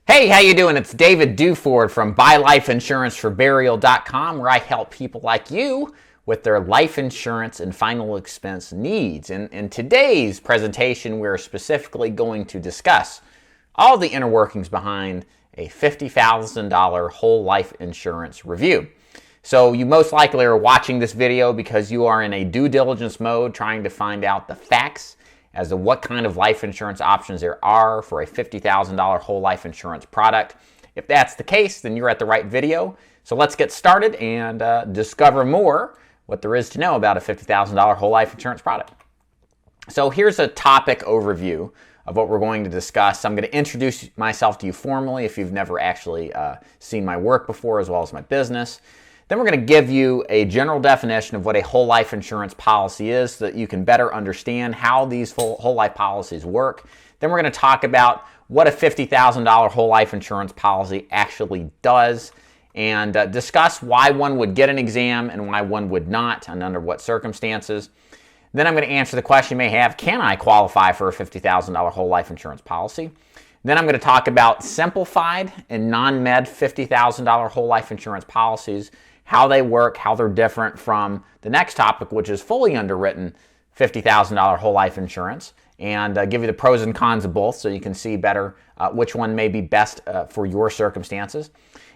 Hey, how you doing? It's David Duford from buylifeinsuranceforburial.com, where I help people like you with their life insurance and final expense needs. And in today's presentation, we're specifically going to discuss all the inner workings behind a $50,000 whole life insurance review. So you most likely are watching this video because you are in a due diligence mode trying to find out the facts as to what kind of life insurance options there are for a $50,000 whole life insurance product. If that's the case, then you're at the right video. So let's get started and discover more what there is to know about a $50,000 whole life insurance product. So here's a topic overview of what we're going to discuss. I'm going to introduce myself to you formally if you've never actually seen my work before, as well as my business. Then we're going to give you a general definition of what a whole life insurance policy is so that you can better understand how these whole life policies work. Then we're going to talk about what a $50,000 whole life insurance policy actually does and discuss why one would get an exam and why one would not and under what circumstances. Then I'm going to answer the question you may have, can I qualify for a $50,000 whole life insurance policy? Then I'm going to talk about simplified and non-med $50,000 whole life insurance policies, how they work, how they're different from the next topic, which is fully underwritten $50,000 whole life insurance, and give you the pros and cons of both so you can see better which one may be best for your circumstances.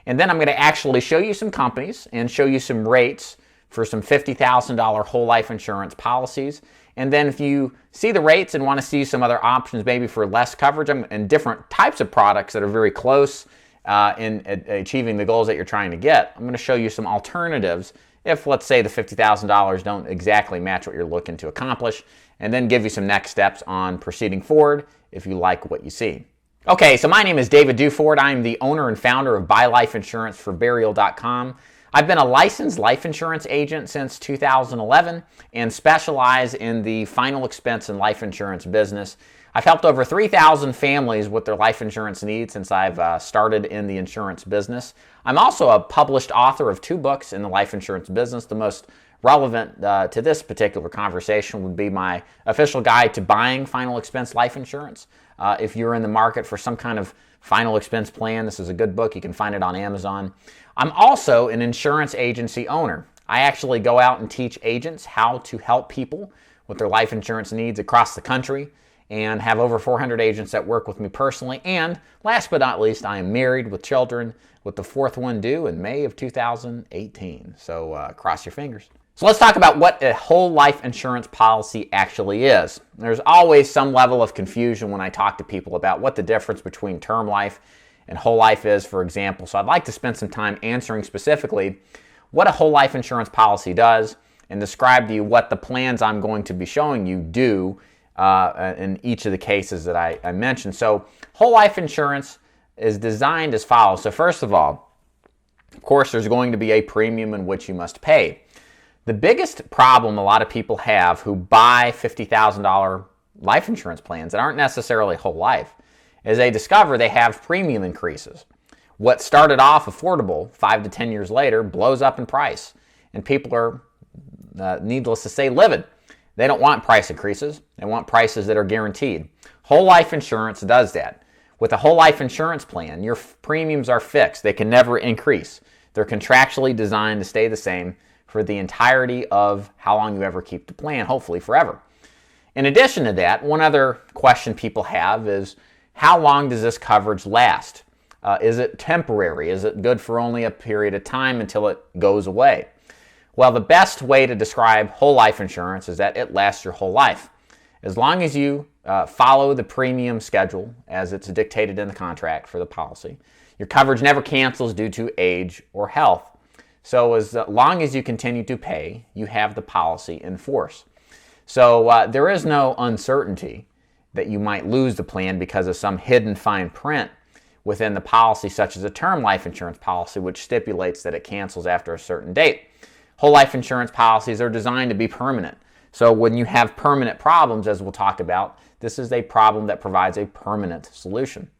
And then I'm going to actually show you some companies and show you some rates for some $50,000 whole life insurance policies. And then if you see the rates and want to see some other options maybe for less coverage and different types of products that are very close in achieving the goals that you're trying to get, I'm going to show you some alternatives if, let's say, the $50,000 don't exactly match what you're looking to accomplish, and then give you some next steps on proceeding forward if you like what you see. Okay, so my name is David Duford. I'm the owner and founder of buylifeinsuranceforburial.com. I've been a licensed life insurance agent since 2011 and specialize in the final expense and life insurance business. I've helped over 3,000 families with their life insurance needs since I've started in the insurance business. I'm also a published author of 2 books in the life insurance business. The most relevant to this particular conversation would be my official guide to buying final expense life insurance. If you're in the market for some kind of final expense plan, this is a good book. You can find it on Amazon. I'm also an insurance agency owner. I actually go out and teach agents how to help people with their life insurance needs across the country, and have over 400 agents that work with me personally. And last but not least, I am married with children, with the 4th one due in May of 2018. So cross your fingers. So let's talk about what a whole life insurance policy actually is. There's always some level of confusion when I talk to people about what the difference between term life and whole life is, for example. So I'd like to spend some time answering specifically what a whole life insurance policy does and describe to you what the plans I'm going to be showing you do in each of the cases that I mentioned. So whole life insurance is designed as follows. So first of all, of course, there's going to be a premium in which you must pay. The biggest problem a lot of people have who buy $50,000 life insurance plans that aren't necessarily whole life is they discover they have premium increases. What started off affordable 5 to 10 years later blows up in price, and people are, needless to say, livid. They don't want price increases. They want prices that are guaranteed. Whole life insurance does that. With a whole life insurance plan, your premiums are fixed. They can never increase. They're contractually designed to stay the same for the entirety of how long you ever keep the plan, hopefully forever. In addition to that, one other question people have is, how long does this coverage last? Is it temporary? Is it good for only a period of time until it goes away? Well, the best way to describe whole life insurance is that it lasts your whole life. As long as you follow the premium schedule as it's dictated in the contract for the policy, your coverage never cancels due to age or health. So as long as you continue to pay, you have the policy in force. So there is no uncertainty that you might lose the plan because of some hidden fine print within the policy, such as a term life insurance policy, which stipulates that it cancels after a certain date. Whole life insurance policies are designed to be permanent. So when you have permanent problems, as we'll talk about, this is a problem that provides a permanent solution.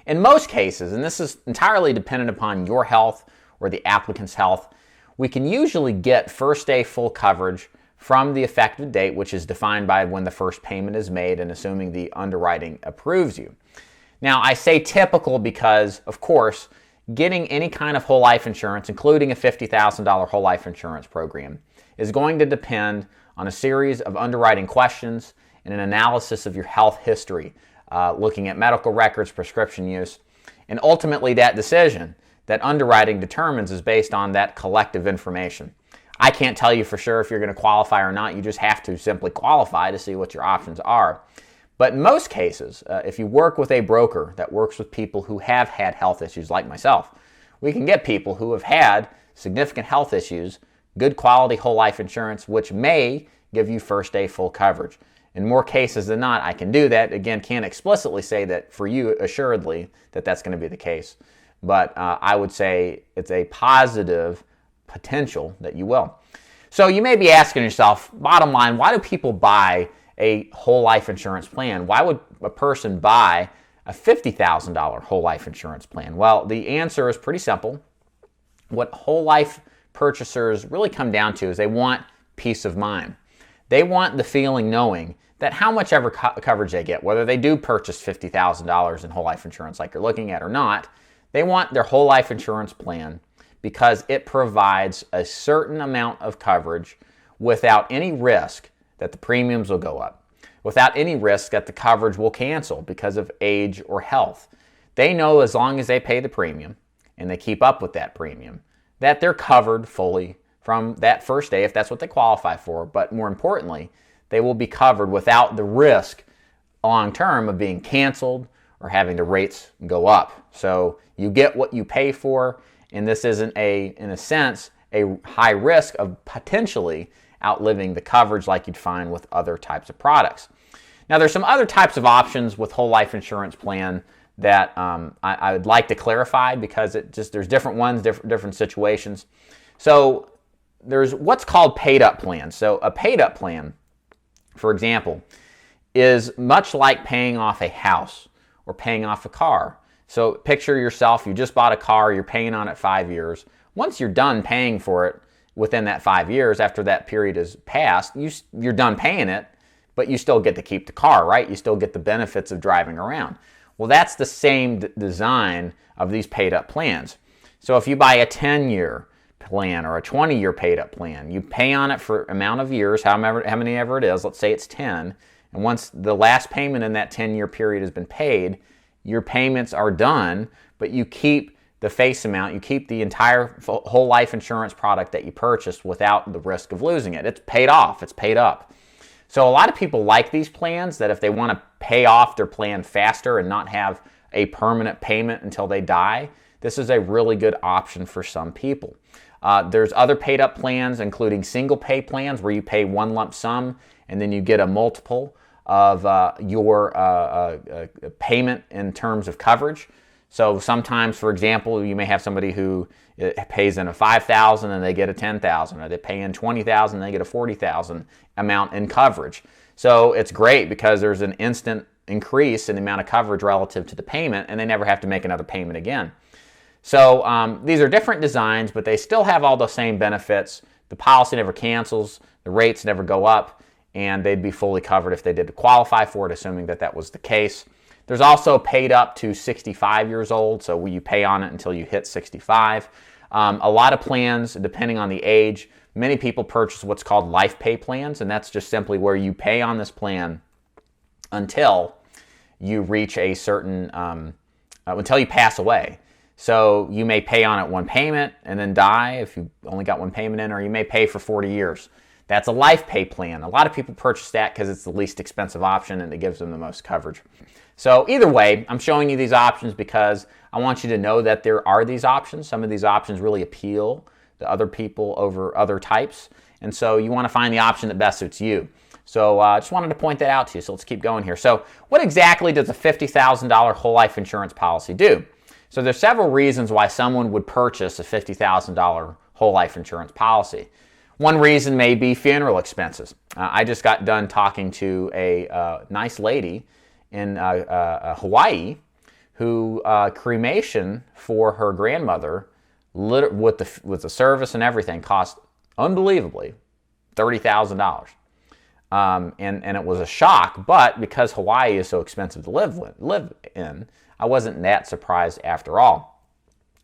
In most cases, and this is entirely dependent upon your health or the applicant's health, we can usually get first day full coverage from the effective date, which is defined by when the first payment is made and assuming the underwriting approves you. Now, I say typical because, of course, getting any kind of whole life insurance, including a $50,000 whole life insurance program, is going to depend on a series of underwriting questions and an analysis of your health history, looking at medical records, prescription use, and ultimately that decision that underwriting determines is based on that collective information. I can't tell you for sure if you're going to qualify or not. You just have to simply qualify to see what your options are. But in most cases, if you work with a broker that works with people who have had health issues like myself, we can get people who have had significant health issues, good quality whole life insurance, which may give you first day full coverage. In more cases than not, I can do that. Again, can't explicitly say that for you, assuredly, that that's going to be the case. But I would say it's a positive potential that you will. So you may be asking yourself, bottom line, why do people buy a whole life insurance plan? Why would a person buy a $50,000 whole life insurance plan? Well, the answer is pretty simple. What whole life purchasers really come down to is they want peace of mind. They want the feeling knowing that how much ever coverage they get, whether they do purchase $50,000 in whole life insurance like you're looking at or not, they want their whole life insurance plan because it provides a certain amount of coverage without any risk that the premiums will go up, without any risk that the coverage will cancel because of age or health. They know as long as they pay the premium and they keep up with that premium, that they're covered fully from that first day if that's what they qualify for. But more importantly, they will be covered without the risk long term of being canceled or having the rates go up. So you get what you pay for, and this isn't in a sense, a high risk of potentially outliving the coverage like you'd find with other types of products. Now, there's some other types of options with whole life insurance plan that I would like to clarify because there's different ones, different situations. So there's what's called paid up plans. So a paid up plan, for example, is much like paying off a house or paying off a car. So picture yourself, you just bought a car, you're paying on it 5 years. Once you're done paying for it within that 5 years, after that period is passed, you're done paying it, but you still get to keep the car, right? You still get the benefits of driving around. Well, that's the same design of these paid up plans. So if you buy a 10-year plan or a 20-year paid up plan, you pay on it for amount of years, how many ever it is, let's say it's 10, and once the last payment in that 10-year period has been paid, your payments are done, but you keep the face amount, you keep the entire whole life insurance product that you purchased without the risk of losing it. It's paid off, it's paid up. So a lot of people like these plans that if they want to pay off their plan faster and not have a permanent payment until they die, this is a really good option for some people. There's other paid up plans, including single pay plans where you pay one lump sum and then you get a multiple of your payment in terms of coverage. So sometimes, for example, you may have somebody who pays in a $5,000 and they get a $10,000, or they pay in $20,000 and they get a $40,000 amount in coverage. So it's great because there's an instant increase in the amount of coverage relative to the payment, and they never have to make another payment again. So these are different designs, but they still have all the same benefits. The policy never cancels, the rates never go up, and they'd be fully covered if they did qualify for it, assuming that that was the case. There's also paid up to 65 years old, so you pay on it until you hit 65. A lot of plans, depending on the age, many people purchase what's called life pay plans, and that's just simply where you pay on this plan until you reach a certain, until you pass away. So you may pay on it one payment and then die if you only got one payment in, or you may pay for 40 years. That's a life pay plan. A lot of people purchase that because it's the least expensive option and it gives them the most coverage. So either way, I'm showing you these options because I want you to know that there are these options. Some of these options really appeal to other people over other types. And so you want to find the option that best suits you. So I just wanted to point that out to you. So let's keep going here. So what exactly does a $50,000 whole life insurance policy do? So there's several reasons why someone would purchase a $50,000 whole life insurance policy. One reason may be funeral expenses. I just got done talking to a nice lady in Hawaii who cremation for her grandmother with the service and everything cost unbelievably $30,000. And it was a shock, but because Hawaii is so expensive to live in, I wasn't that surprised after all.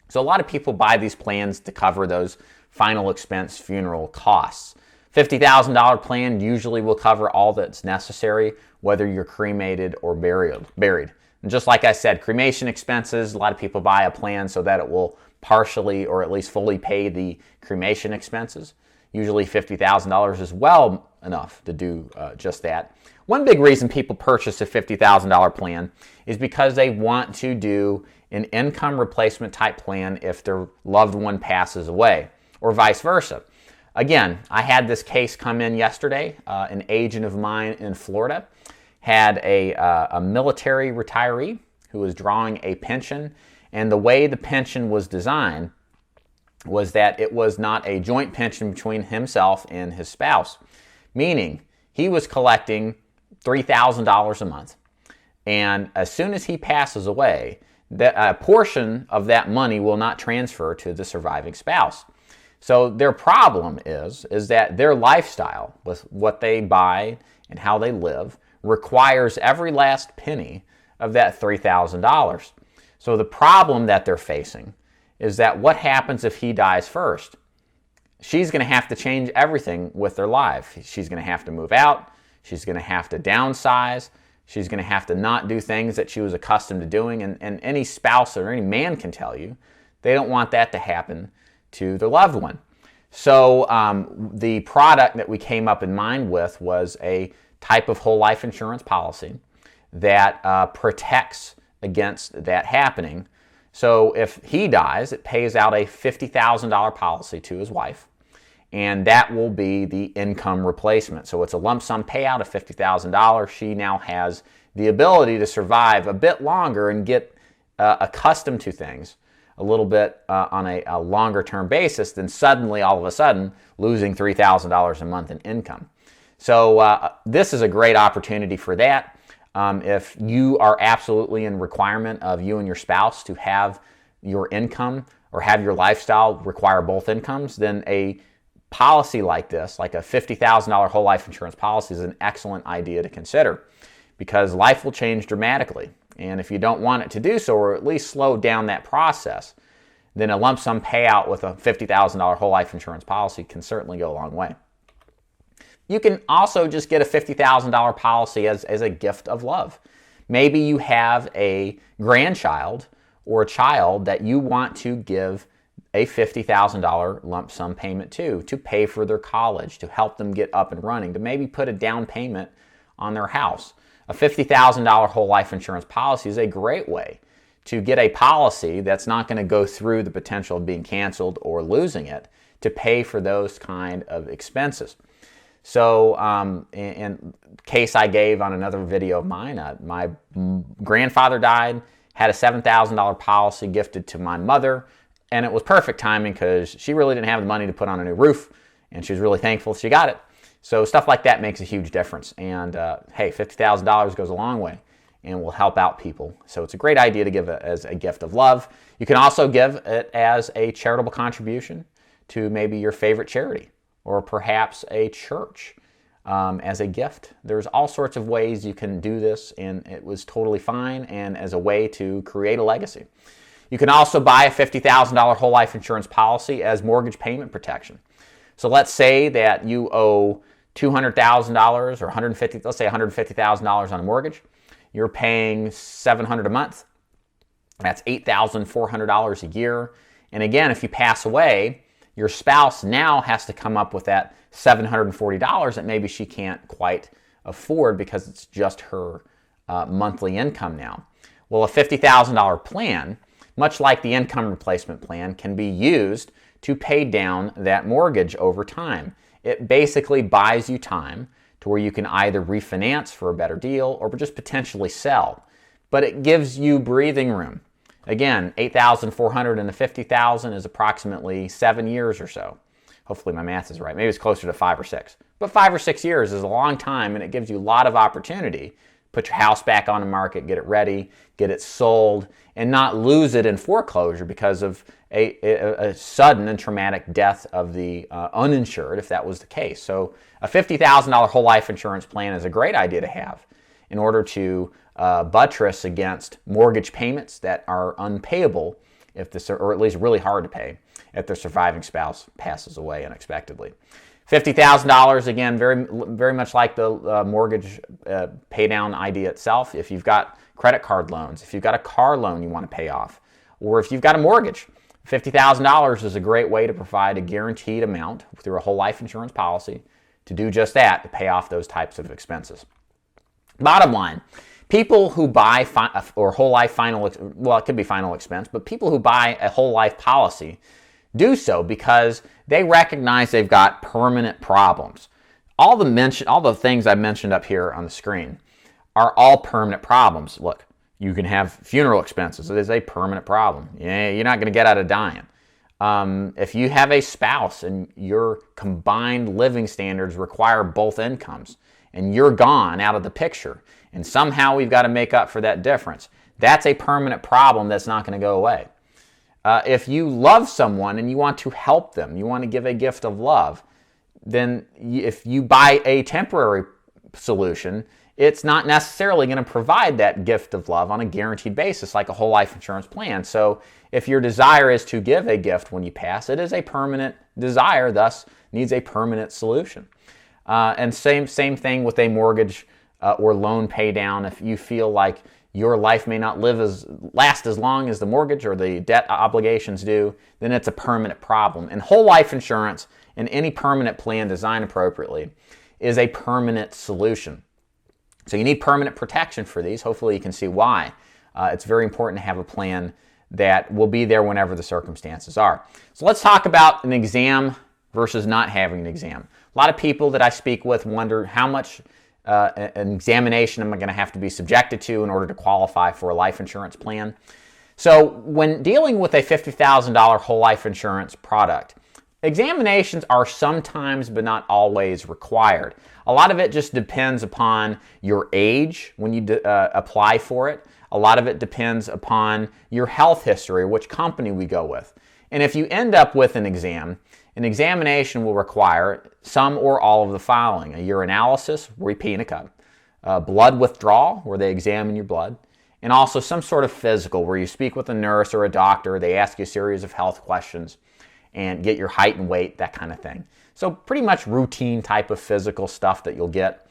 So a lot of people buy these plans to cover those final expense funeral costs. $50,000 plan usually will cover all that's necessary, whether you're cremated or buried. And just like I said, cremation expenses, a lot of people buy a plan so that it will partially or at least fully pay the cremation expenses. Usually $50,000 is well enough to do just that. One big reason people purchase a $50,000 plan is because they want to do an income replacement type plan if their loved one passes away, or vice versa. Again, I had this case come in yesterday. An agent of mine in Florida had a military retiree who was drawing a pension, and the way the pension was designed was that it was not a joint pension between himself and his spouse, meaning he was collecting $3,000 a month, and as soon as he passes away, a portion of that money will not transfer to the surviving spouse. So their problem is that their lifestyle, with what they buy and how they live, requires every last penny of that $3,000. So the problem that they're facing is that what happens if he dies first? She's going to have to change everything with their life. She's going to have to move out. She's going to have to downsize. She's going to have to not do things that she was accustomed to doing. And any spouse or any man can tell you, they don't want that to happen to their loved one. So the product that we came up in mind with was a type of whole life insurance policy that protects against that happening. So if he dies, it pays out a $50,000 policy to his wife, and that will be the income replacement. So it's a lump sum payout of $50,000. She now has the ability to survive a bit longer and get accustomed to things a little bit on a longer term basis than suddenly, all of a sudden, losing $3,000 a month in income. So this is a great opportunity for that. If you are absolutely in requirement of you and your spouse to have your income or have your lifestyle require both incomes, then a policy like this, like a $50,000 whole life insurance policy, is an excellent idea to consider, because life will change dramatically. And if you don't want it to do so, or at least slow down that process, then a lump sum payout with a $50,000 whole life insurance policy can certainly go a long way. You can also just get a $50,000 policy as a gift of love. Maybe you have a grandchild or a child that you want to give a $50,000 lump sum payment to pay for their college, to help them get up and running, to maybe put a down payment on their house. A $50,000 whole life insurance policy is a great way to get a policy that's not going to go through the potential of being canceled or losing it, to pay for those kind of expenses. So in case I gave on another video of mine, my grandfather died, had a $7,000 policy gifted to my mother, and it was perfect timing because she really didn't have the money to put on a new roof, and she was really thankful she got it. So stuff like that makes a huge difference. And hey, $50,000 goes a long way and will help out people. So it's a great idea to give it as a gift of love. You can also give it as a charitable contribution to maybe your favorite charity, or perhaps a church as a gift. There's all sorts of ways you can do this, and it was totally fine, and as a way to create a legacy. You can also buy a $50,000 whole life insurance policy as mortgage payment protection. So let's say that you owe $200,000 or let's say $150,000 on a mortgage. You're paying $700 a month. That's $8,400 a year. And again, if you pass away, your spouse now has to come up with that $740 that maybe she can't quite afford because it's just her monthly income now. Well, a $50,000 plan, much like the income replacement plan, can be used to pay down that mortgage over time. It basically buys you time to where you can either refinance for a better deal or just potentially sell. But it gives you breathing room. Again, $8,400 and the $50,000 is approximately 7 years or so. Hopefully my math is right. Maybe it's closer to 5 or 6. But 5 or 6 years is a long time, and it gives you a lot of opportunity. Put your house back on the market, get it ready, get it sold, and not lose it in foreclosure because of a sudden and traumatic death of the uninsured, if that was the case. So a $50,000 whole life insurance plan is a great idea to have. in order to buttress against mortgage payments that are unpayable, or at least really hard to pay, if their surviving spouse passes away unexpectedly. $50,000, again, very much like the mortgage pay down idea itself. If you've got credit card loans, if you've got a car loan you want to pay off, or if you've got a mortgage, $50,000 is a great way to provide a guaranteed amount through a whole life insurance policy to do just that, to pay off those types of expenses. Bottom line, people who buy or whole life final, well, it could be final expense, but people who buy a whole life policy do so because they recognize they've got permanent problems. All the things I mentioned up here on the screen are all permanent problems. Look, you can have funeral expenses. It is a permanent problem. You're not going to get out of dying. If you have a spouse and your combined living standards require both incomes and you're gone out of the picture and somehow we've got to make up for that difference, that's a permanent problem that's not going to go away. If you love someone and you want to help them, you want to give a gift of love, then if you buy a temporary solution, it's not necessarily going to provide that gift of love on a guaranteed basis like a whole life insurance plan. So if your desire is to give a gift when you pass, it is a permanent desire, thus needs a permanent solution. And same thing with a mortgage or loan pay down. If you feel like your life may not last as long as the mortgage or the debt obligations do, then it's a permanent problem. And whole life insurance and any permanent plan designed appropriately is a permanent solution. So you need permanent protection for these. Hopefully you can see why. It's very important to have a plan that will be there whenever the circumstances are. So let's talk about an exam versus not having an exam. A lot of people that I speak with wonder how much an examination am I going to have to be subjected to in order to qualify for a life insurance plan. So when dealing with a $50,000 whole life insurance product, examinations are sometimes but not always required. A lot of it just depends upon your age when you apply for it. A lot of it depends upon your health history, which company we go with. And if you end up with an examination will require some or all of the following: a urinalysis, where you pee in a cup, blood withdrawal, where they examine your blood, and also some sort of physical, where you speak with a nurse or a doctor. They ask you a series of health questions and get your height and weight, that kind of thing. So pretty much routine type of physical stuff that you'll get.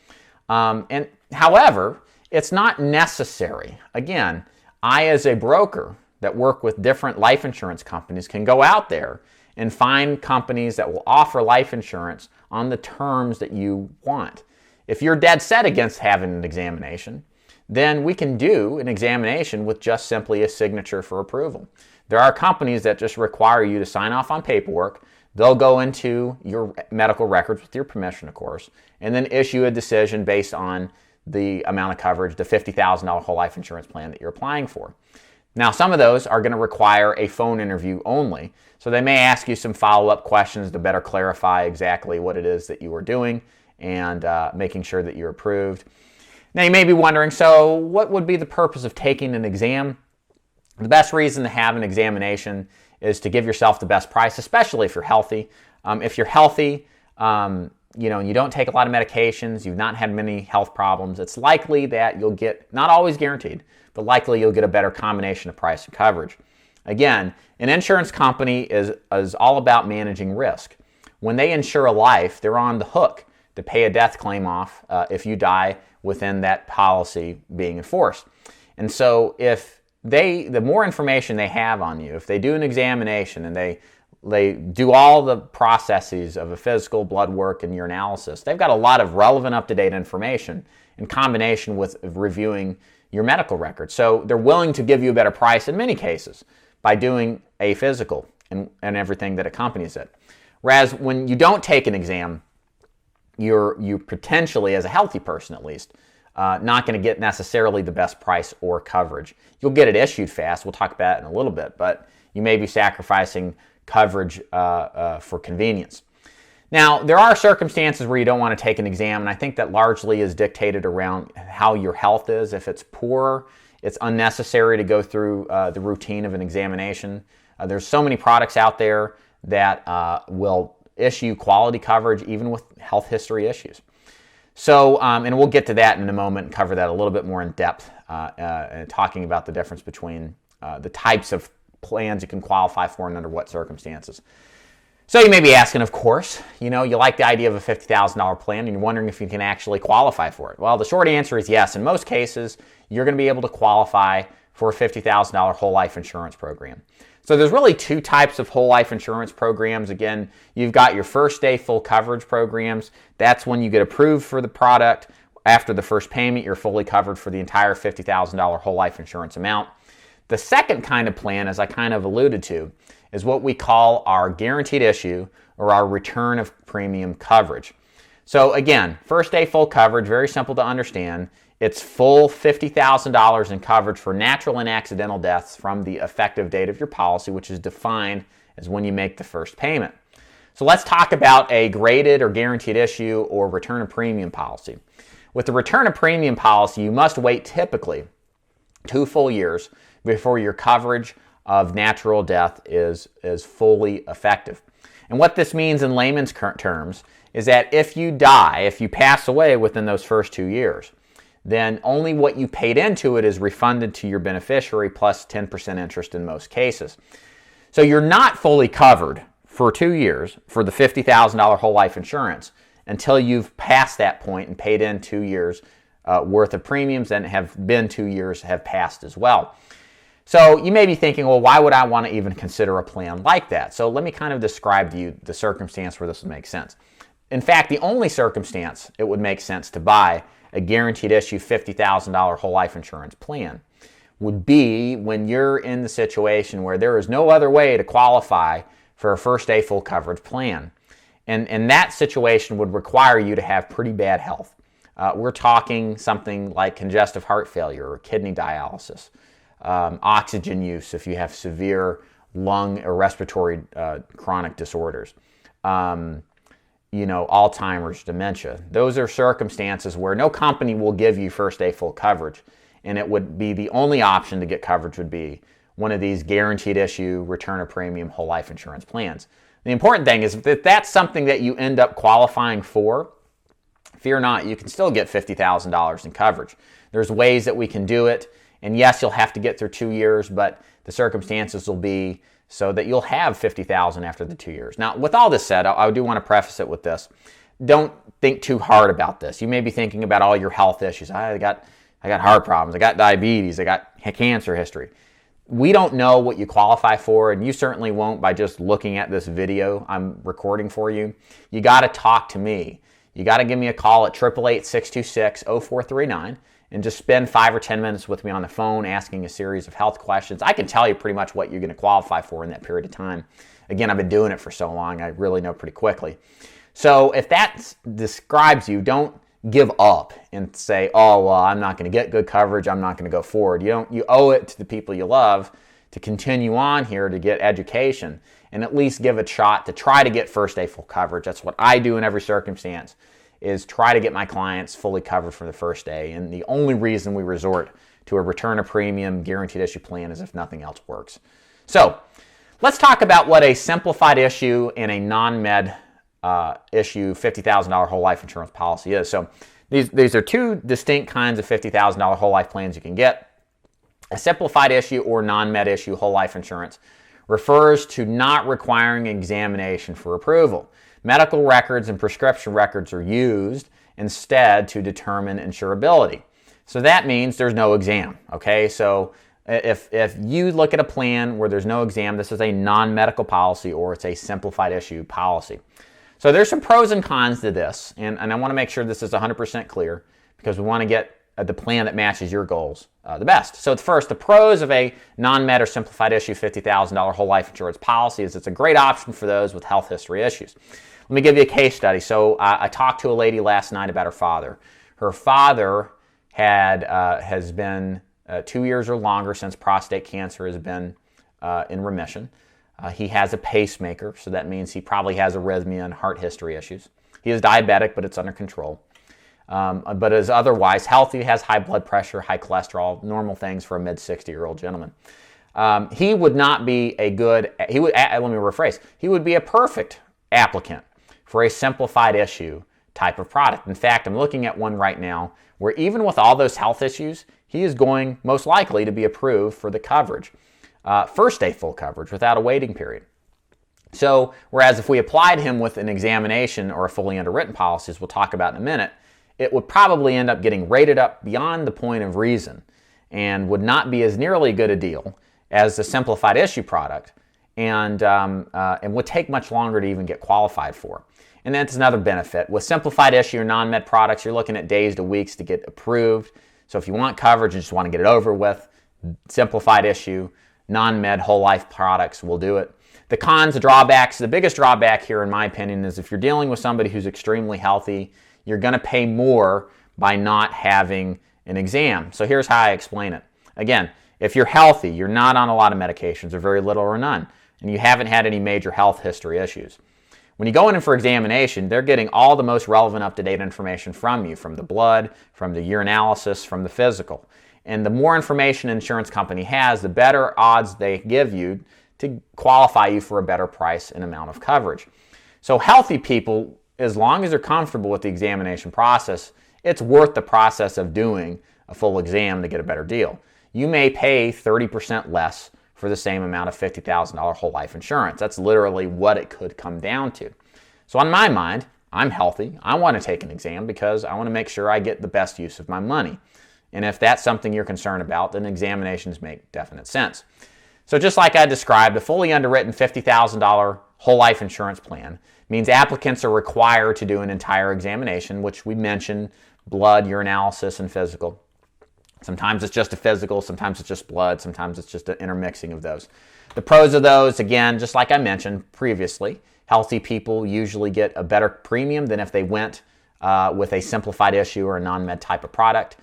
And however, it's not necessary. Again, I as a broker that work with different life insurance companies can go out there and find companies that will offer life insurance on the terms that you want. If you're dead set against having an examination, then we can do an examination with just simply a signature for approval. There are companies that just require you to sign off on paperwork. They'll go into your medical records with your permission, of course, and then issue a decision based on the amount of coverage, the $50,000 whole life insurance plan that you're applying for. Now, some of those are going to require a phone interview only, so they may ask you some follow-up questions to better clarify exactly what it is that you are doing and making sure that you're approved. Now, you may be wondering, so what would be the purpose of taking an exam? The best reason to have an examination is to give yourself the best price, especially if you're healthy. If you're healthy, and you don't take a lot of medications, you've not had many health problems, it's likely that you'll get, not always guaranteed, but likely you'll get a better combination of price and coverage. Again, an insurance company is all about managing risk. When they insure a life, they're on the hook to pay a death claim off if you die within that policy being enforced. And so if the more information they have on you, if they do an examination and they do all the processes of a physical, blood work, and urinalysis, they've got a lot of relevant, up-to-date information in combination with reviewing your medical record. So they're willing to give you a better price in many cases by doing a physical and everything that accompanies it. Whereas when you don't take an exam, you potentially, as a healthy person at least, not going to get necessarily the best price or coverage. You'll get it issued fast. We'll talk about it in a little bit, but you may be sacrificing coverage for convenience. Now, there are circumstances where you don't want to take an exam, and I think that largely is dictated around how your health is. If it's poor, it's unnecessary to go through the routine of an examination. There's so many products out there that will issue quality coverage even with health history issues. So, and we'll get to that in a moment and cover that a little bit more in depth, talking about the difference between the types of plans you can qualify for and under what circumstances. So you may be asking, of course, you like the idea of a $50,000 plan and you're wondering if you can actually qualify for it. Well, the short answer is yes. In most cases, you're going to be able to qualify for a $50,000 whole life insurance program. So there's really two types of whole life insurance programs. Again, you've got your first day full coverage programs. That's when you get approved for the product. After the first payment, you're fully covered for the entire $50,000 whole life insurance amount. The second kind of plan, as I kind of alluded to, is what we call our guaranteed issue or our return of premium coverage. So again, first day full coverage, very simple to understand. It's full $50,000 in coverage for natural and accidental deaths from the effective date of your policy, which is defined as when you make the first payment. So let's talk about a graded or guaranteed issue or return of premium policy. With the return of premium policy, you must wait typically 2 full years before your coverage of natural death is fully effective. And what this means in layman's terms is that if you die, if you pass away within those first 2 years, then only what you paid into it is refunded to your beneficiary plus 10% interest in most cases. So you're not fully covered for 2 years for the $50,000 whole life insurance until you've passed that point and paid in 2 years worth of premiums, and have been 2 years have passed as well. So you may be thinking, well, why would I want to even consider a plan like that? So let me kind of describe to you the circumstance where this would make sense. In fact, the only circumstance it would make sense to buy a guaranteed issue $50,000 whole life insurance plan would be when you're in the situation where there is no other way to qualify for a first day full coverage plan. And that situation would require you to have pretty bad health. We're talking something like congestive heart failure or kidney dialysis. Oxygen use if you have severe lung or respiratory chronic disorders, Alzheimer's, dementia. Those are circumstances where no company will give you first day full coverage, and it would be the only option to get coverage would be one of these guaranteed issue return of premium whole life insurance plans. The important thing is that that's something that you end up qualifying for. Fear not, you can still get $50,000 in coverage. There's ways that we can do it. And yes, you'll have to get through 2 years, but the circumstances will be so that you'll have $50,000 after the 2 years. Now, with all this said, I do want to preface it with this. Don't think too hard about this. You may be thinking about all your health issues. I got heart problems. I got diabetes. I got cancer history. We don't know what you qualify for, and you certainly won't by just looking at this video I'm recording for you. You got to talk to me. You got to give me a call at 888-626-0439. And just spend 5 or 10 minutes with me on the phone asking a series of health questions. I can tell you pretty much what you're going to qualify for in that period of time. Again, I've been doing it for so long, I really know pretty quickly. So if that describes you, don't give up and say, oh, well, I'm not going to get good coverage, I'm not going to go forward. You owe it to the people you love to continue on here to get education and at least give it a shot to try to get first day full coverage. That's what I do in every circumstance, is try to get my clients fully covered for the first day. And the only reason we resort to a return of premium guaranteed issue plan is if nothing else works. So let's talk about what a simplified issue and a non-med issue $50,000 whole life insurance policy is. So these are two distinct kinds of $50,000 whole life plans you can get. A simplified issue or non-med issue whole life insurance refers to not requiring examination for approval. Medical records and prescription records are used instead to determine insurability. So that means there's no exam, okay? So if you look at a plan where there's no exam, this is a non-medical policy or it's a simplified issue policy. So there's some pros and cons to this, and I want to make sure this is 100% clear because we want to get the plan that matches your goals the best. So first, the pros of a non-med or simplified issue $50,000 whole life insurance policy is it's a great option for those with health history issues. Let me give you a case study. So I talked to a lady last night about her father. Her father has been 2 years or longer since prostate cancer has been in remission. He has a pacemaker, so that means he probably has arrhythmia and heart history issues. He is diabetic, but it's under control. But is otherwise healthy, has high blood pressure, high cholesterol, normal things for a mid-60-year-old gentleman. He would not be a good, let me rephrase, he would be a perfect applicant for a simplified issue type of product. In fact, I'm looking at one right now where even with all those health issues, he is going most likely to be approved for the coverage. First day full coverage without a waiting period. So, whereas if we applied him with an examination or a fully underwritten policy, as we'll talk about in a minute, it would probably end up getting rated up beyond the point of reason and would not be as nearly good a deal as the Simplified Issue product and would take much longer to even get qualified for. And that's another benefit. With Simplified Issue or non-med products, you're looking at days to weeks to get approved. So if you want coverage and just want to get it over with, Simplified Issue, non-med whole life products will do it. The cons, the drawbacks, the biggest drawback here in my opinion is if you're dealing with somebody who's extremely healthy, you're going to pay more by not having an exam. So here's how I explain it. Again, if you're healthy, you're not on a lot of medications or very little or none, and you haven't had any major health history issues. When you go in for examination, they're getting all the most relevant up-to-date information from you, from the blood, from the urinalysis, from the physical. And the more information an insurance company has, the better odds they give you to qualify you for a better price and amount of coverage. So healthy people, as long as they're comfortable with the examination process, it's worth the process of doing a full exam to get a better deal. You may pay 30% less for the same amount of $50,000 whole life insurance. That's literally what it could come down to. So on my mind, I'm healthy. I want to take an exam because I want to make sure I get the best use of my money. And if that's something you're concerned about, then examinations make definite sense. So just like I described, a fully underwritten $50,000 whole life insurance plan means applicants are required to do an entire examination, which we mentioned, blood, urinalysis, and physical. Sometimes it's just a physical, sometimes it's just blood, sometimes it's just an intermixing of those. The pros of those, again, just like I mentioned previously, healthy people usually get a better premium than if they went with a Simplified Issue or a non-med type of product.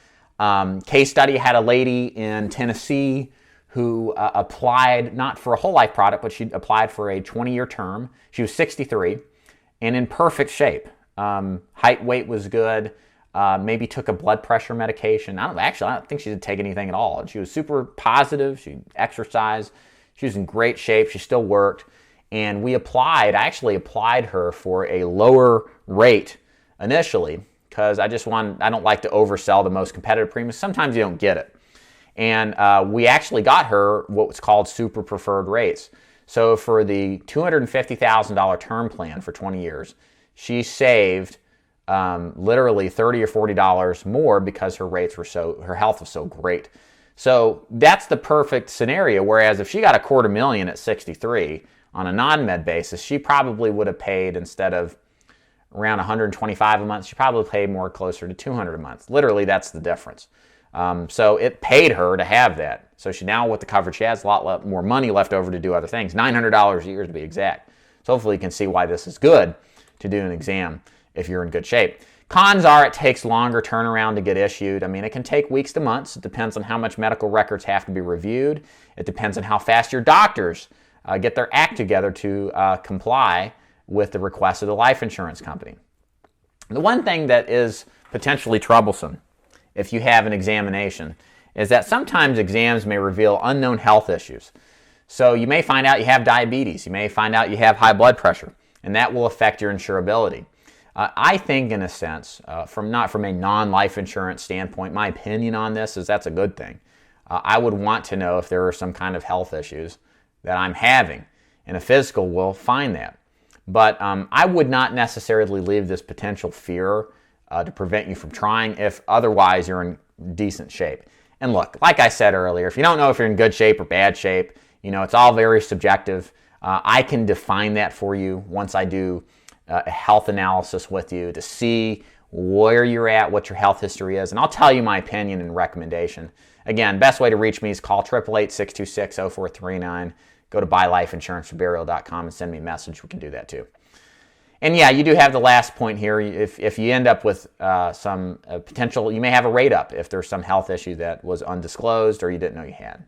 Case study had a lady in Tennessee who applied not for a whole life product, but she applied for a 20-year term. She was 63 and in perfect shape. Height, weight was good. Maybe took a blood pressure medication. I don't think she didn't take anything at all. And she was super positive. She exercised. She was in great shape. She still worked. And I actually applied her for a lower rate initially because I don't like to oversell the most competitive premium. Sometimes you don't get it. And we actually got her what was called super preferred rates. So for the $250,000 term plan for 20 years, she saved literally $30 or $40 more because her health was so great. So that's the perfect scenario. Whereas if she got $250,000 at 63 on a non-med basis, she probably would have paid, instead of around $125 a month, she probably paid more closer to $200 a month. Literally, that's the difference. So it paid her to have that. So she now, with the coverage she has, a lot more money left over to do other things, $900 a year to be exact. So hopefully you can see why this is good to do an exam if you're in good shape. Cons are it takes longer turnaround to get issued. I mean, it can take weeks to months. It depends on how much medical records have to be reviewed. It depends on how fast your doctors get their act together to comply with the request of the life insurance company. The one thing that is potentially troublesome if you have an examination is that sometimes exams may reveal unknown health issues. So you may find out you have diabetes. You may find out you have high blood pressure, and that will affect your insurability. I think, in a sense, from a non-life insurance standpoint, my opinion on this is that's a good thing. I would want to know if there are some kind of health issues that I'm having, and a physical will find that. But I would not necessarily leave this potential fear to prevent you from trying if otherwise you're in decent shape. And look, like I said earlier, if you don't know if you're in good shape or bad shape, it's all very subjective. I can define that for you once I do a health analysis with you to see where you're at, what your health history is, and I'll tell you my opinion and recommendation. Again, best way to reach me is call 888-626-0439. Go to buylifeinsuranceforburial.com and send me a message. We can do that too. And yeah, you do have the last point here. If you end up with some potential, you may have a rate up if there's some health issue that was undisclosed or you didn't know you had.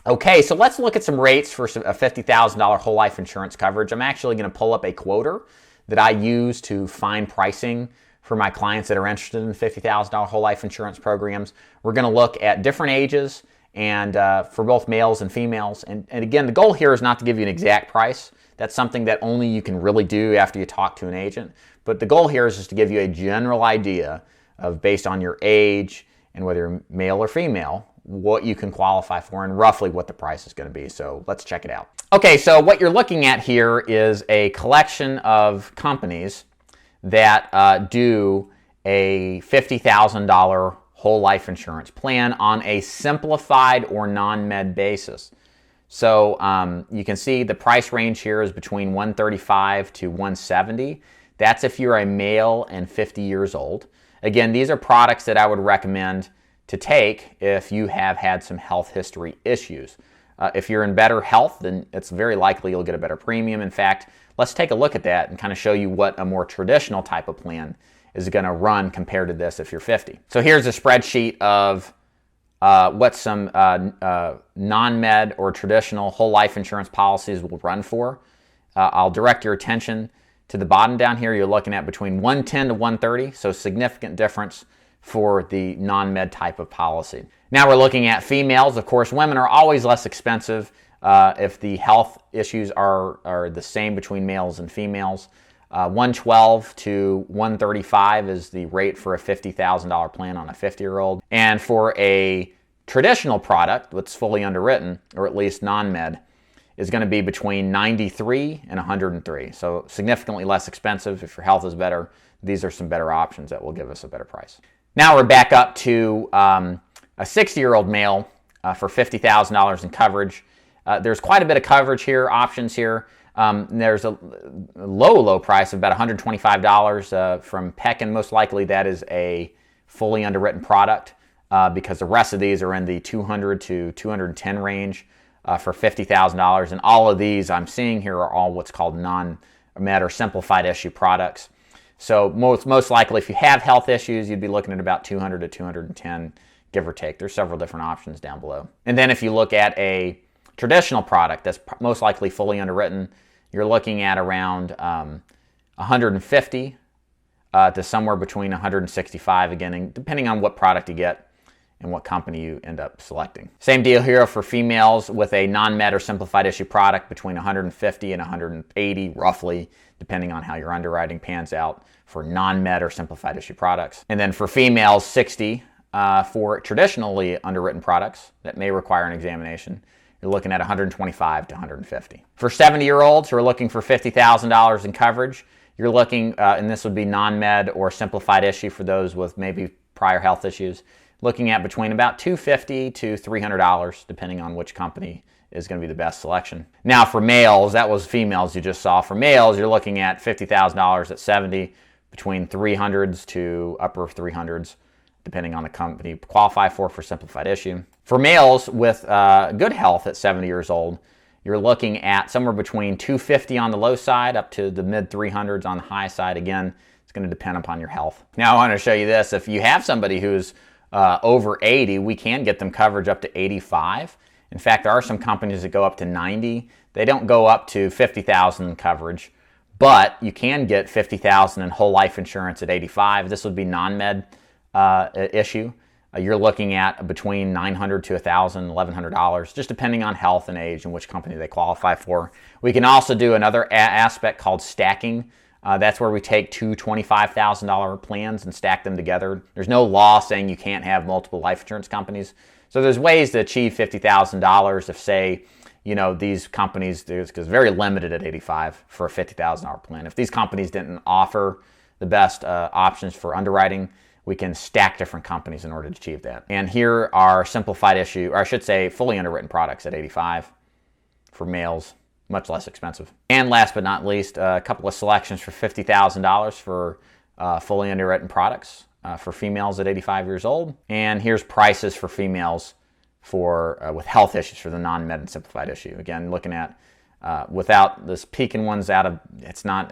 Okay, so let's look at some rates for a $50,000 whole life insurance coverage. I'm actually going to pull up a quoter that I use to find pricing for my clients that are interested in $50,000 whole life insurance programs. We're going to look at different ages and for both males and females. And again, the goal here is not to give you an exact price. That's something that only you can really do after you talk to an agent. But the goal here is just to give you a general idea of, based on your age and whether you're male or female, what you can qualify for and roughly what the price is going to be. So let's check it out. Okay, so what you're looking at here is a collection of companies that do a $50,000 whole life insurance plan on a simplified or non-med basis. So you can see the price range here is between $135 to $170. That's if you're a male and 50 years old. Again, these are products that I would recommend to take if you have had some health history issues. If you're in better health, then it's very likely you'll get a better premium. In fact, let's take a look at that and kind of show you what a more traditional type of plan is going to run compared to this if you're 50. So here's a spreadsheet of what some non-med or traditional whole life insurance policies will run for. I'll direct your attention to the bottom down here. You're looking at between 110 to 130, so significant difference for the non-med type of policy. Now we're looking at females. Of course, women are always less expensive if the health issues are the same between males and females. 112 to 135 is the rate for a $50,000 plan on a 50-year-old. And for a traditional product that's fully underwritten, or at least non-med, is going to be between 93 and 103. So significantly less expensive. If your health is better, these are some better options that will give us a better price. Now we're back up to a 60-year-old male for $50,000 in coverage. There's quite a bit of coverage here, options here. There's a low price of about $125 from Peck, and most likely that is a fully underwritten product because the rest of these are in the $200 to $210 range for $50,000. And all of these I'm seeing here are all what's called non-med or simplified issue products. So most likely, if you have health issues, you'd be looking at about $200 to $210, give or take. There's several different options down below. And then if you look at a traditional product that's most likely fully underwritten, you're looking at around 150 to somewhere between 165, again, depending on what product you get and what company you end up selecting. Same deal here for females with a non-med or simplified issue product, between 150 and 180 roughly, depending on how your underwriting pans out for non-med or simplified issue products. And then for females, 60 for traditionally underwritten products that may require an examination. You're looking at 125 to 150. For 70-year-olds who are looking for $50,000 in coverage, you're looking, and this would be non-med or simplified issue for those with maybe prior health issues, looking at between about $250 to $300, depending on which company is going to be the best selection. Now for males, that was females you just saw. For males, you're looking at $50,000 at 70, between 300s to upper 300s, depending on the company you qualify for simplified issue. For males with good health at 70 years old, you're looking at somewhere between 250 on the low side up to the mid 300s on the high side. Again, it's going to depend upon your health. Now I want to show you this. If you have somebody who's over 80, we can get them coverage up to 85. In fact, there are some companies that go up to 90. They don't go up to 50,000 coverage, but you can get 50,000 in whole life insurance at 85. This would be non-med issue. You're looking at between $900 to $1,000, $1,100, just depending on health and age and which company they qualify for. We can also do another aspect called stacking. That's where we take two $25,000 plans and stack them together. There's no law saying you can't have multiple life insurance companies. So there's ways to achieve $50,000 if, say, these companies, because it's very limited at 85 for a $50,000 plan. If these companies didn't offer the best options for underwriting, we can stack different companies in order to achieve that. And here are simplified issue, or I should say fully underwritten products at 85 for males, much less expensive. And last but not least, a couple of selections for $50,000 for fully underwritten products for females at 85 years old. And here's prices for females for with health issues for the non-med and simplified issue. Again, looking at without this peaking ones out of, it's not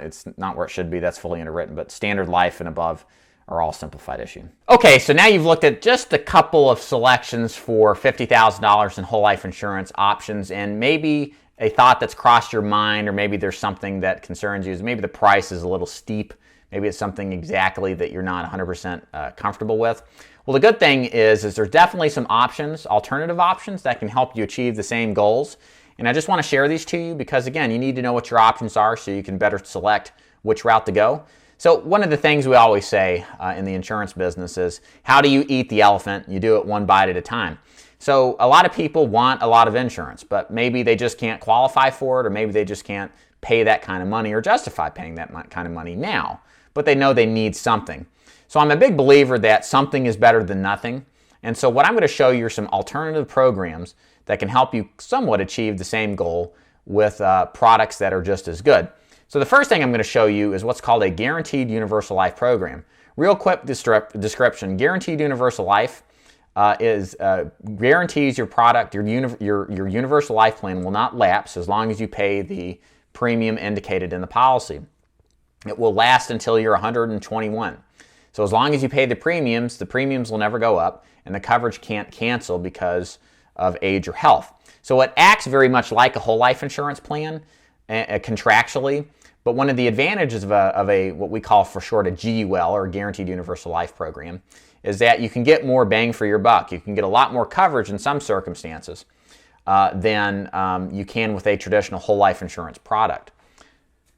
where it should be. That's fully underwritten, but standard life and above are all simplified issue. Okay, so now you've looked at just a couple of selections for $50,000 in whole life insurance options, and maybe a thought that's crossed your mind, or maybe there's something that concerns you, is maybe the price is a little steep. Maybe it's something exactly that you're not 100% comfortable with. Well, the good thing is there's definitely some options, alternative options that can help you achieve the same goals. And I just want to share these to you because, again, you need to know what your options are so you can better select which route to go. So one of the things we always say in the insurance business is, how do you eat the elephant? You do it one bite at a time. So a lot of people want a lot of insurance, but maybe they just can't qualify for it, or maybe they just can't pay that kind of money or justify paying that kind of money now, but they know they need something. So I'm a big believer that something is better than nothing. And so what I'm going to show you are some alternative programs that can help you somewhat achieve the same goal with products that are just as good. So the first thing I'm going to show you is what's called a Guaranteed Universal Life program. Real quick description: Guaranteed Universal Life guarantees your product, your universal life plan will not lapse as long as you pay the premium indicated in the policy. It will last until you're 121. So as long as you pay the premiums will never go up, and the coverage can't cancel because of age or health. So it acts very much like a whole life insurance plan contractually, but one of the advantages of a what we call for short a GUL, or Guaranteed Universal Life program, is that you can get more bang for your buck. You can get a lot more coverage in some circumstances than you can with a traditional whole life insurance product.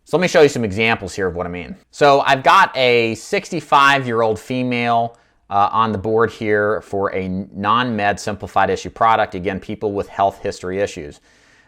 So let me show you some examples here of what I mean. So I've got a 65-year-old female on the board here for a non-med simplified issue product. Again, people with health history issues.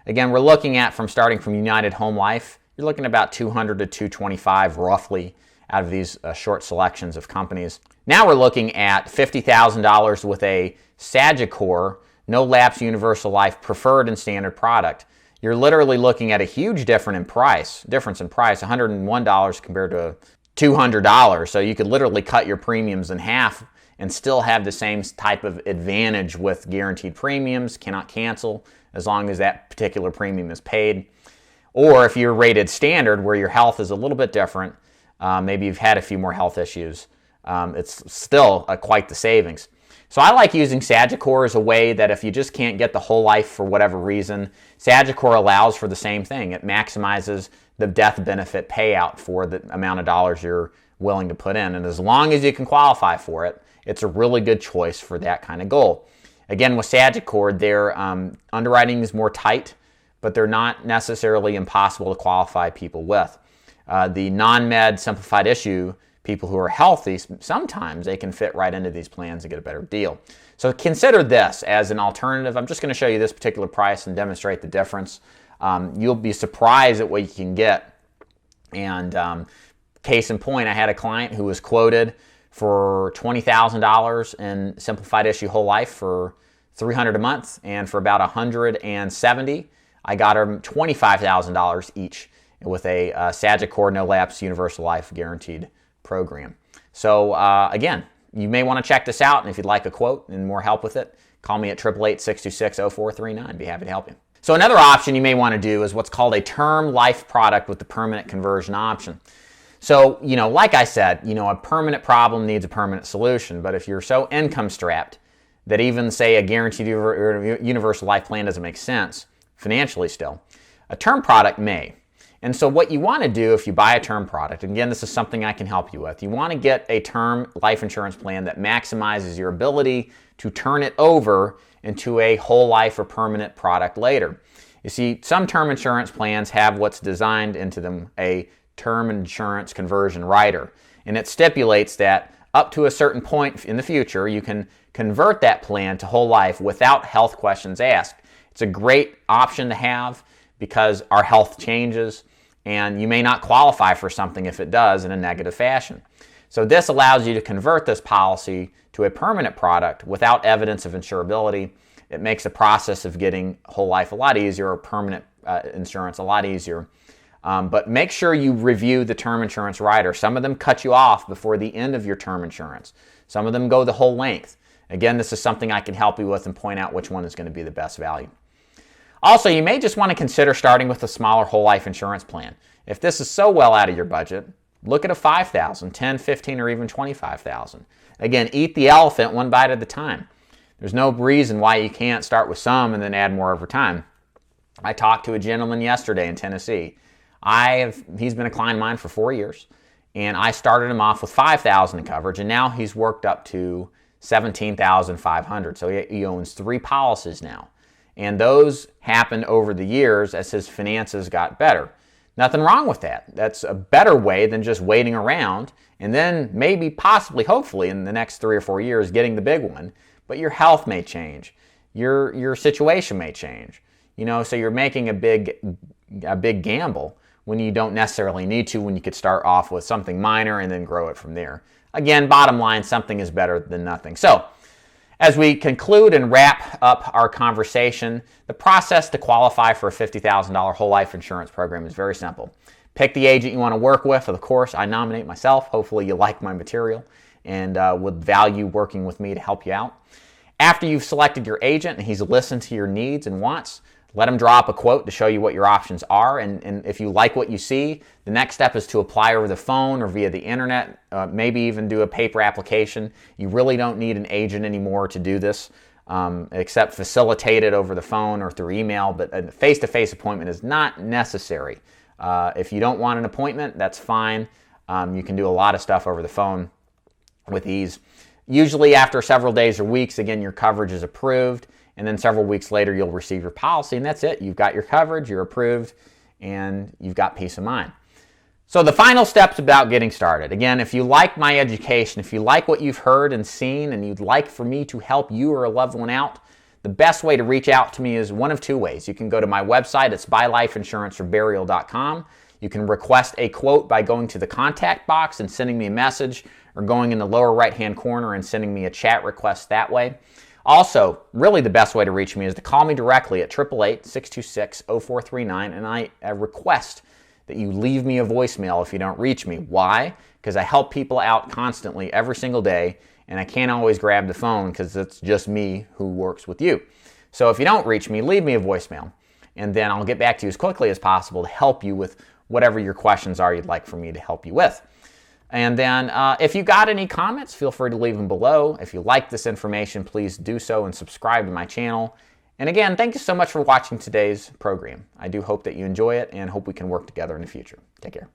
Again, we're looking at starting from United Home Life. You're looking at about $200 to $225 roughly out of these short selections of companies. Now we're looking at $50,000 with a Sagicor no lapse universal life preferred and standard product. You're literally looking at a huge difference in price, $101 compared to $200. So you could literally cut your premiums in half and still have the same type of advantage with guaranteed premiums, cannot cancel as long as that particular premium is paid. Or if you're rated standard, where your health is a little bit different, maybe you've had a few more health issues, it's still quite the savings. So I like using Sagicor as a way that if you just can't get the whole life for whatever reason, Sagicor allows for the same thing. It maximizes the death benefit payout for the amount of dollars you're willing to put in. And as long as you can qualify for it, it's a really good choice for that kind of goal. Again, with Sagicor, their underwriting is more tight, but they're not necessarily impossible to qualify people with. The non-med simplified issue, people who are healthy, sometimes they can fit right into these plans and get a better deal. So consider this as an alternative. I'm just going to show you this particular price and demonstrate the difference. You'll be surprised at what you can get. And case in point, I had a client who was quoted for $20,000 in simplified issue whole life for $300 a month, and for about $170, I got her $25,000 each with a Sagicor no lapse universal life guaranteed program. So again, you may want to check this out, and if you'd like a quote and more help with it, call me at 888-626-0439. I'd be happy to help you. So another option you may want to do is what's called a term life product with the permanent conversion option. So, like I said, a permanent problem needs a permanent solution, but if you're so income strapped that even, say, a guaranteed universal life plan doesn't make sense financially still, a term product may. And so what you want to do if you buy a term product, and again, this is something I can help you with, you want to get a term life insurance plan that maximizes your ability to turn it over into a whole life or permanent product later. You see, some term insurance plans have what's designed into them a term insurance conversion rider, and it stipulates that up to a certain point in the future, you can convert that plan to whole life without health questions asked. It's a great option to have because our health changes, and you may not qualify for something if it does in a negative fashion. So this allows you to convert this policy to a permanent product without evidence of insurability. It makes the process of getting whole life a lot easier, or permanent insurance a lot easier. But make sure you review the term insurance rider. Some of them cut you off before the end of your term insurance. Some of them go the whole length. Again, this is something I can help you with and point out which one is going to be the best value. Also, you may just want to consider starting with a smaller whole life insurance plan. If this is so well out of your budget, look at a $5,000, $10,000, $15,000, or even $25,000. Again, eat the elephant one bite at a time. There's no reason why you can't start with some and then add more over time. I talked to a gentleman yesterday in Tennessee. He's been a client of mine for 4 years, and I started him off with $5,000 in coverage, and now he's worked up to $17,500. So he owns 3 policies now. And those happened over the years as his finances got better. Nothing wrong with that. That's a better way than just waiting around and then maybe, possibly, hopefully in the next 3 or 4 years getting the big one. But your health may change. Your situation may change. So you're making a big gamble when you don't necessarily need to, when you could start off with something minor and then grow it from there. Again, bottom line, something is better than nothing. So, as we conclude and wrap up our conversation, the process to qualify for a $50,000 whole life insurance program is very simple. Pick the agent you want to work with. Of course, I nominate myself. Hopefully you like my material and would value working with me to help you out. After you've selected your agent and he's listened to your needs and wants, let him draw up a quote to show you what your options are. And if you like what you see, the next step is to apply over the phone or via the internet, maybe even do a paper application. You really don't need an agent anymore to do this, except facilitate it over the phone or through email. But a face-to-face appointment is not necessary. If you don't want an appointment, that's fine. You can do a lot of stuff over the phone with ease. Usually after several days or weeks, again, your coverage is approved. And then several weeks later, you'll receive your policy, and that's it. You've got your coverage, you're approved, and you've got peace of mind. So the final steps about getting started. Again, if you like my education, if you like what you've heard and seen, and you'd like for me to help you or a loved one out, the best way to reach out to me is one of two ways. You can go to my website. It's buylifeinsuranceforburial.com. You can request a quote by going to the contact box and sending me a message, or going in the lower right-hand corner and sending me a chat request that way. Also, really the best way to reach me is to call me directly at 888-626-0439, and I request that you leave me a voicemail if you don't reach me. Why? Because I help people out constantly every single day, and I can't always grab the phone because it's just me who works with you. So if you don't reach me, leave me a voicemail, and then I'll get back to you as quickly as possible to help you with whatever your questions are you'd like for me to help you with. And then if you got any comments, feel free to leave them below. If you like this information, please do so and subscribe to my channel. And again, thank you so much for watching today's program. I do hope that you enjoy it and hope we can work together in the future. Take care.